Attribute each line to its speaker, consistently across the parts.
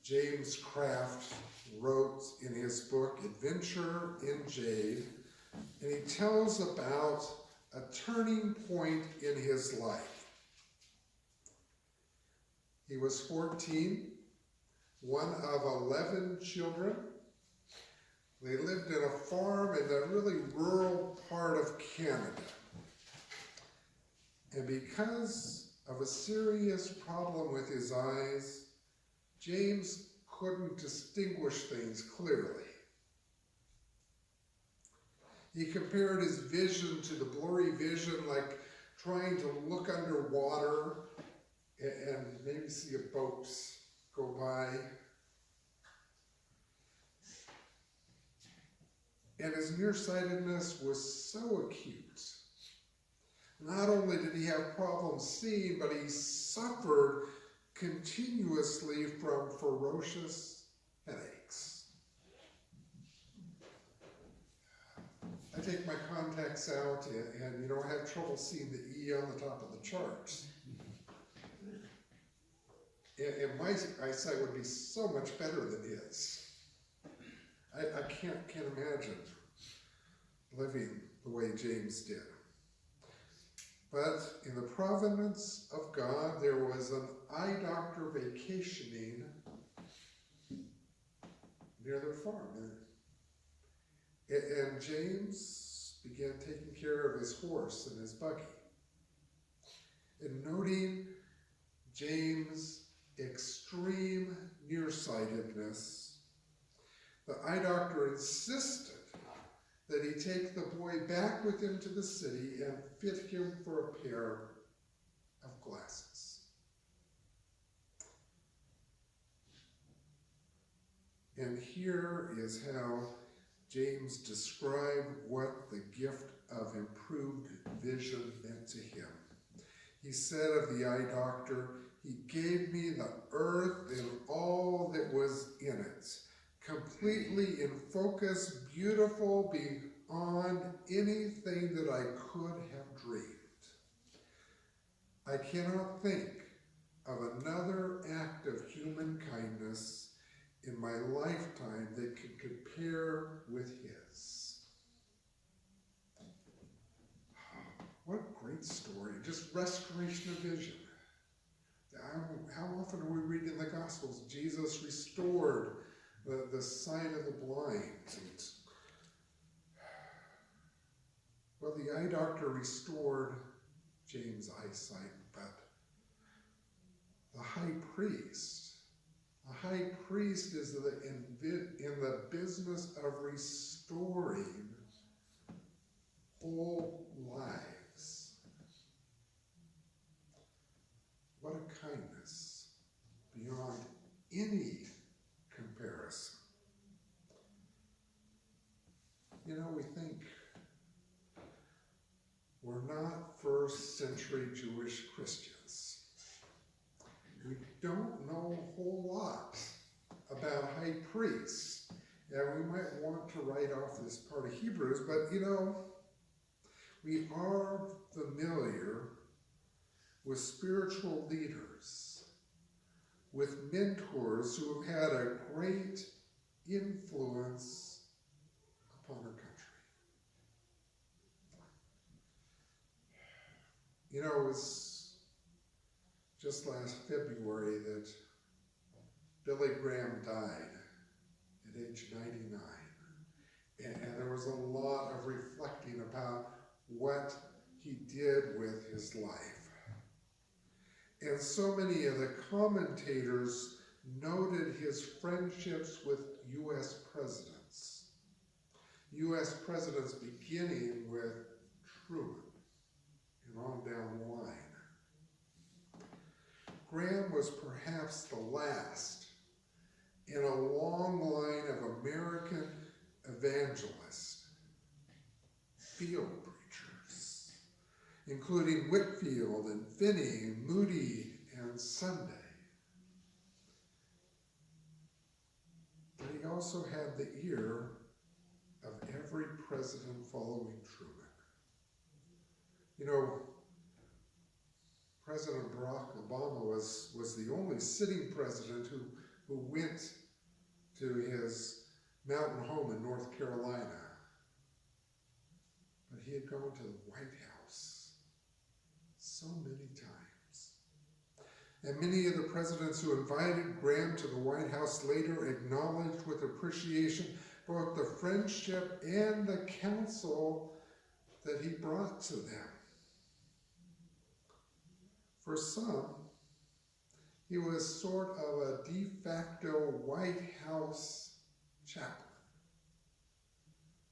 Speaker 1: James Kraft wrote in his book, Adventure in Jade, and he tells about a turning point in his life. He was 14, one of 11 children. They lived in a farm in a really rural part of Canada. And because of a serious problem with his eyes, James couldn't distinguish things clearly. He compared his vision to the blurry vision, like trying to look underwater and maybe see a boat go by. And his nearsightedness was so acute. Not only did he have problems seeing, but he suffered continuously from ferocious headaches. I take my contacts out and I have trouble seeing the E on the top of the charts. And my eyesight would be so much better than his. I can't imagine living the way James did. But in the providence of God, there was an eye doctor vacationing near their farm. And James began taking care of his horse and his buggy. And noting James' extreme nearsightedness, the eye doctor insisted that he take the boy back with him to the city and fit him for a pair of glasses. And here is how James described what the gift of improved vision meant to him. He said of the eye doctor, "He gave me the earth and all that was in it, completely in focus, beautiful, beyond anything that I could have dreamed. I cannot think of another act of human kindness in my lifetime that can compare with his." What a great story, just restoration of vision. How often are we reading in the Gospels, Jesus restored the sight of the blind? Well, the eye doctor restored James' eyesight, but the high priest is in the business of restoring whole lives. What a kindness beyond any comparison. We think we're not first century Jewish Christians. We don't know a whole lot about high priests. And we might want to write off this part of Hebrews, but we are familiar with spiritual leaders, with mentors who have had a great influence upon our country. It was just last February that Billy Graham died at age 99. And there was a lot of reflecting about what he did with his life. And so many of the commentators noted his friendships with U.S. presidents. U.S. presidents beginning with Truman and on down the line. Graham was perhaps the last in a long line of American evangelists, field preachers, including Whitfield and Finney, Moody, and Sunday. But he also had the ear of every president following Truman. President Barack Obama was the only sitting president who who went to his mountain home in North Carolina. But he had gone to the White House so many times. And many of the presidents who invited Graham to the White House later acknowledged with appreciation both the friendship and the counsel that he brought to them. For some, he was sort of a de facto White House chaplain.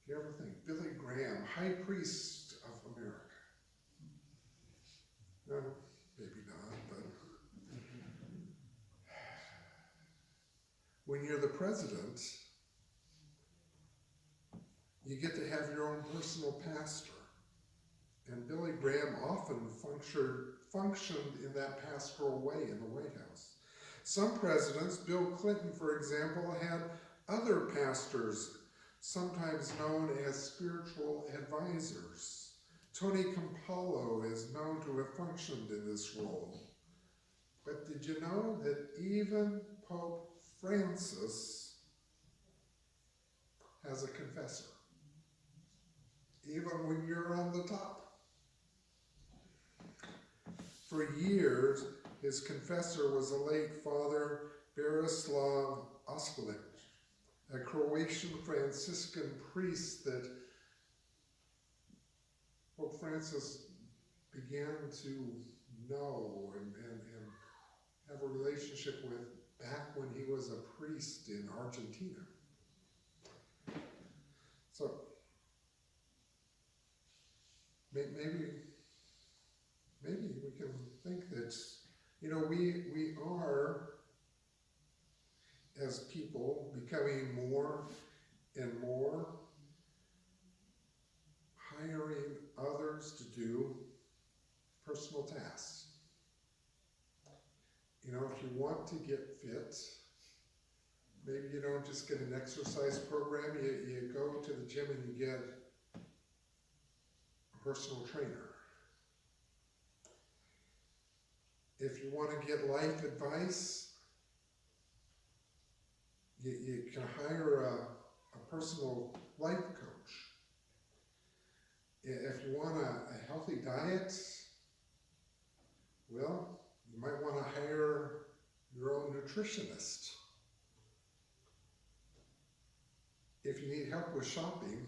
Speaker 1: If you ever think, Billy Graham, High Priest of America. No, maybe not, but when you're the president, you get to have your own personal pastor. And Billy Graham often functioned in that pastoral way in the White House. Some presidents, Bill Clinton, for example, had other pastors, sometimes known as spiritual advisors. Tony Campbell is known to have functioned in this role. But did you know that even Pope Francis has a confessor? Even when you're on the top. For years, his confessor was the late Father Berislav Oskolic, a Croatian Franciscan priest that Pope Francis began to know and have a relationship with back when he was a priest in Argentina. So, maybe we can think that, we are, as people, becoming more and more hiring others to do personal tasks. If you want to get fit, maybe you don't just get an exercise program, you go to the gym and you get a personal trainer. If you want to get life advice, you can hire a personal life coach. If you want a healthy diet, well, you might want to hire your own nutritionist. If you need help with shopping,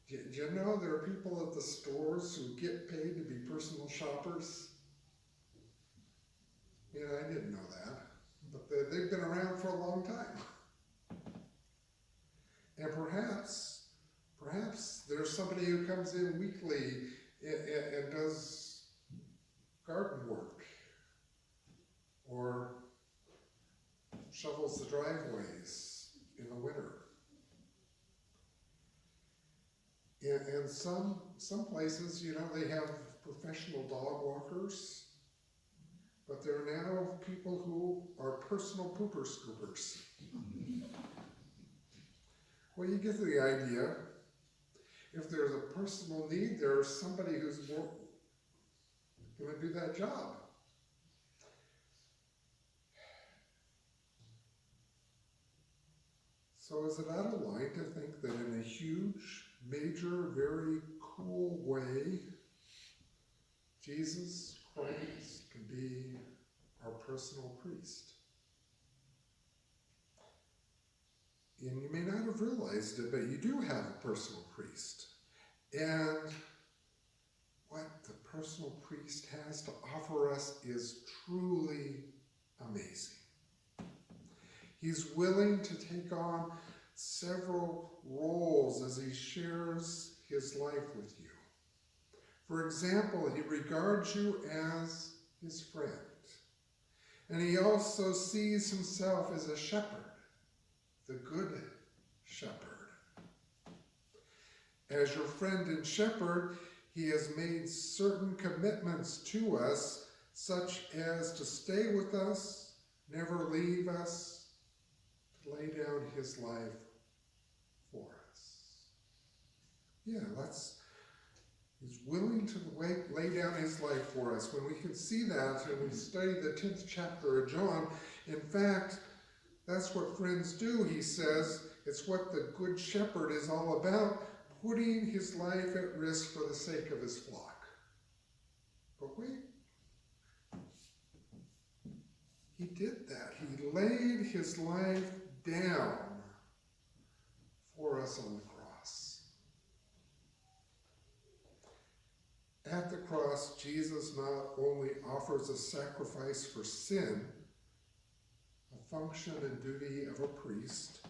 Speaker 1: do you know there are people at the stores who get paid to be personal shoppers? I didn't know that, but they've been around for a long time. And perhaps there's somebody who comes in weekly and does garden work or shovels the driveways in the winter. And some places, they have professional dog walkers. But there are now people who are personal pooper scoopers. Well, you get the idea. If there's a personal need, there's somebody who's more going to do that job. So is it out of line to think that in a huge, major, very cool way, Jesus Christ can be our personal priest? And you may not have realized it, but you do have a personal priest. And what the personal priest has to offer us is truly amazing. He's willing to take on several roles as he shares his life with you. For example, he regards you as his friend. And he also sees himself as a shepherd, the good shepherd. As your friend and shepherd, he has made certain commitments to us, such as to stay with us, never leave us, to lay down his life for us. He's willing to lay down his life for us. When we can see that and we study the 10th chapter of John, in fact, That's what friends do, he says. It's what the Good Shepherd is all about, putting his life at risk for the sake of his flock. But wait, he did that. He laid his life down for us on the cross. At the cross, Jesus not only offers a sacrifice for sin, a function and duty of a priest,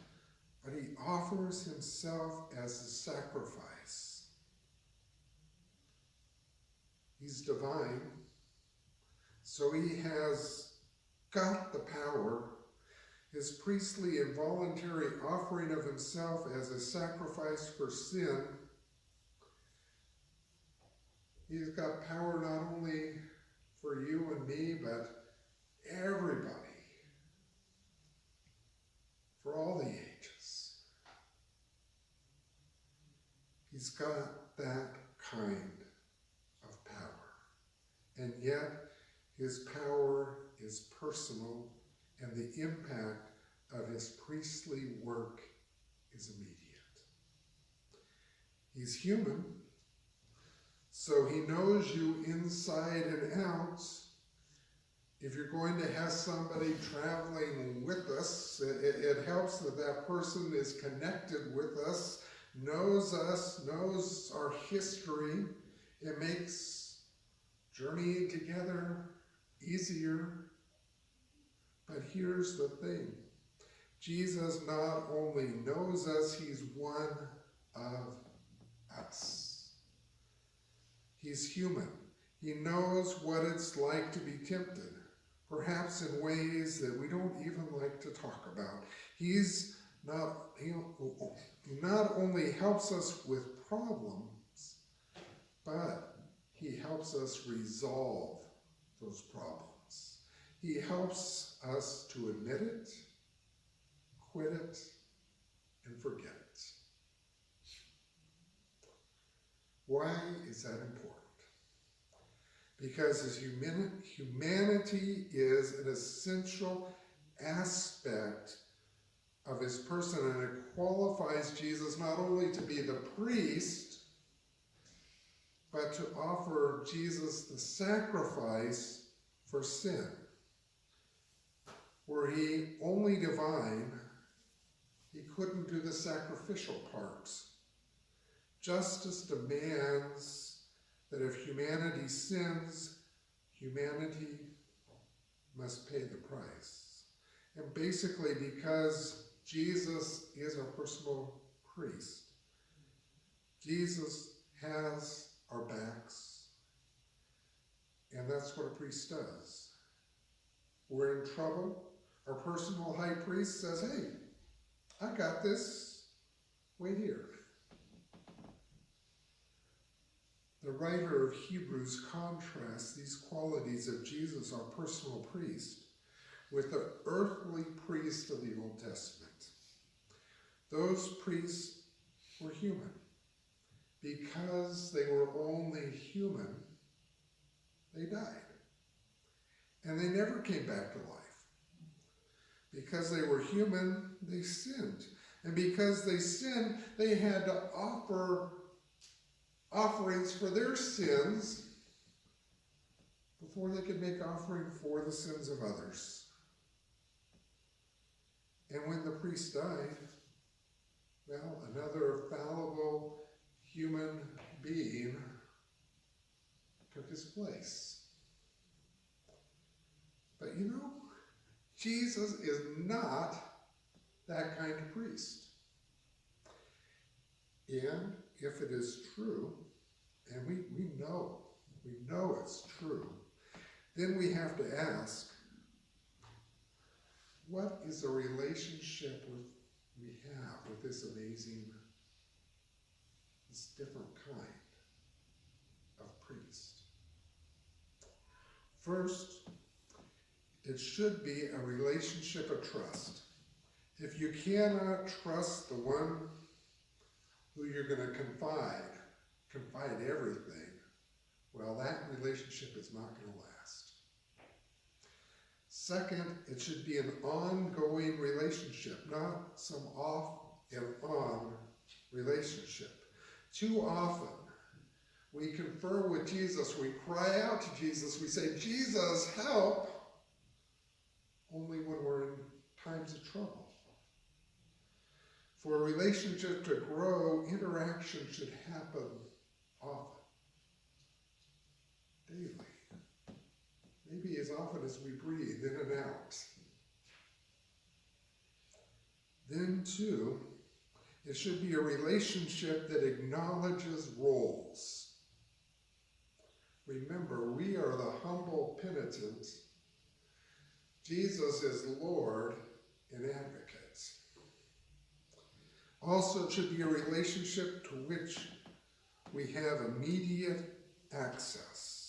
Speaker 1: but he offers himself as a sacrifice. He's divine, so he has got the power. His priestly and voluntary offering of himself as a sacrifice for sin, he's got power not only for you and me, but everybody, for all the ages. He's got that kind of power. And yet, his power is personal, and the impact of his priestly work is immediate. He's human, so he knows you inside and out. If you're going to have somebody traveling with us, it helps that that person is connected with us, knows our history. It makes journeying together easier. But here's the thing. Jesus not only knows us, he's one of us. He's human. He knows what it's like to be tempted, perhaps in ways that we don't even like to talk about. He not only helps us with problems, but he helps us resolve those problems. He helps us to admit it, quit it, and forget it. Why is that important? Because his humanity is an essential aspect of his person, and it qualifies Jesus not only to be the priest, but to offer Jesus the sacrifice for sin. Were he only divine, he couldn't do the sacrificial parts. Justice demands that if humanity sins, humanity must pay the price. And basically, because Jesus is our personal priest, Jesus has our backs, and that's what a priest does. We're in trouble, our personal high priest says, hey, I got this, wait here. The writer of Hebrews contrasts these qualities of Jesus, our personal priest, with the earthly priest of the Old Testament. Those priests were human. Because they were only human, they died. And they never came back to life. Because they were human, they sinned. And because they sinned, they had to offer offerings for their sins before they could make offering for the sins of others. And when the priest died, well, another fallible human being took his place. But you know, Jesus is not that kind of priest. And if it is true, and we know it's true, then we have to ask, what is the relationship we have with this amazing, this different kind of priest? First, it should be a relationship of trust. If you cannot trust the one who you're going to confide everything, well, that relationship is not going to last. Second, it should be an ongoing relationship, not some off and on relationship. Too often, we confer with Jesus, we cry out to Jesus, we say, Jesus, help, only when we're in times of trouble. For a relationship to grow, interaction should happen often, daily. Maybe as often as we breathe in and out. Then, too, it should be a relationship that acknowledges roles. Remember, we are the humble penitent. Jesus is Lord and advocate. Also, it should be a relationship to which we have immediate access.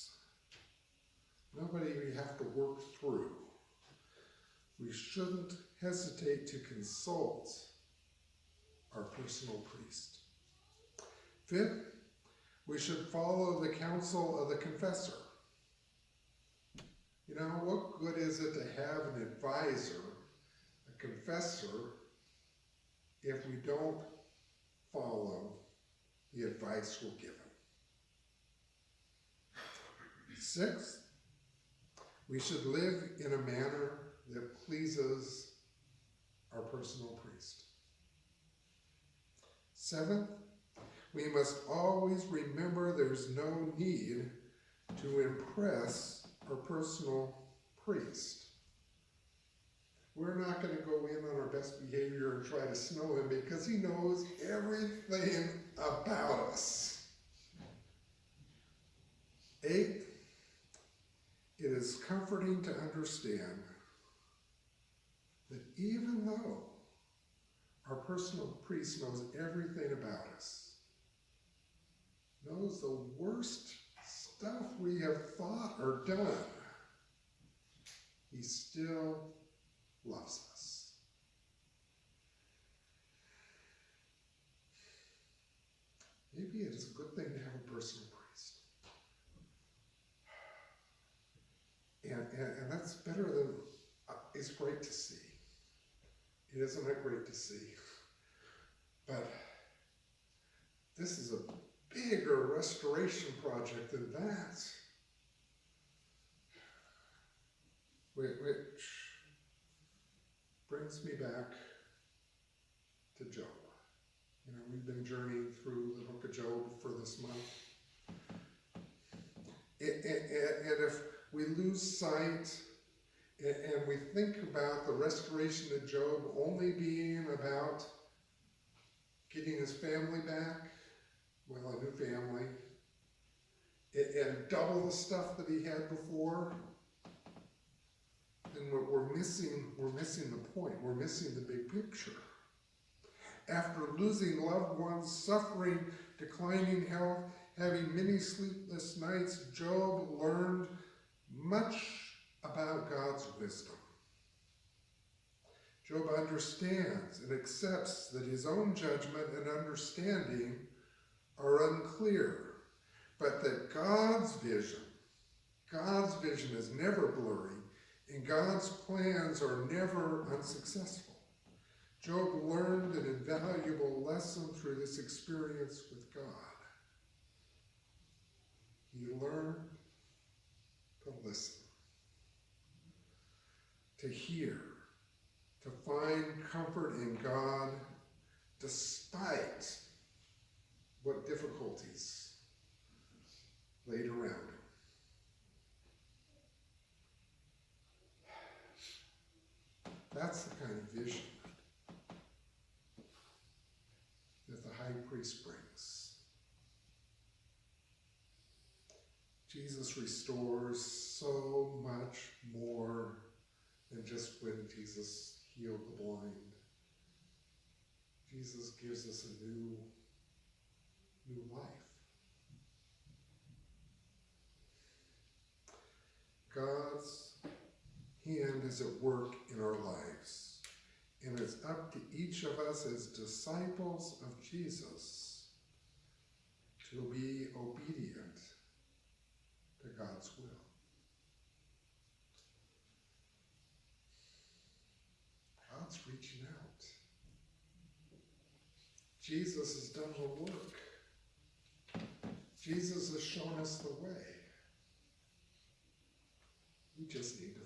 Speaker 1: Nobody we have to work through. We shouldn't hesitate to consult our personal priest. Fifth, we should follow the counsel of the confessor. You know, what good is it to have an advisor, a confessor, if we don't follow the advice we're given? Sixth, we should live in a manner that pleases our personal priest. Seventh, we must always remember there's no need to impress our personal priest. We're not going to go in on our best behavior and try to snow him because he knows everything about us. Eighth, it is comforting to understand that even though our personal priest knows everything about us, knows the worst stuff we have thought or done, he still loves us. Maybe it is a good thing to have a personal priest. And that's better than, it's great to see. It isn't that great to see. But this is a bigger restoration project than that. Which brings me back to Job. You know, we've been journeying through the book of Job for this month. And if we lose sight and we think about the restoration of Job only being about getting his family back, well, a new family, and double the stuff that he had before, then we're missing the point. We're missing the big picture. After losing loved ones, suffering, declining health, having many sleepless nights, Job learned much about God's wisdom. Job understands and accepts that his own judgment and understanding are unclear, but that God's vision is never blurry, and God's plans are never unsuccessful. Job learned an invaluable lesson through this experience with God. He learned to listen, to hear, to find comfort in God despite what difficulties laid around him. That's the kind of vision that the high priest brings. Jesus restores so much more than just when Jesus healed the blind. Jesus gives us a new life. God's hand is at work in our lives, and it's up to each of us as disciples of Jesus to be obedient to God's will. God's reaching out. Jesus has done the work. Jesus has shown us the way. We just need to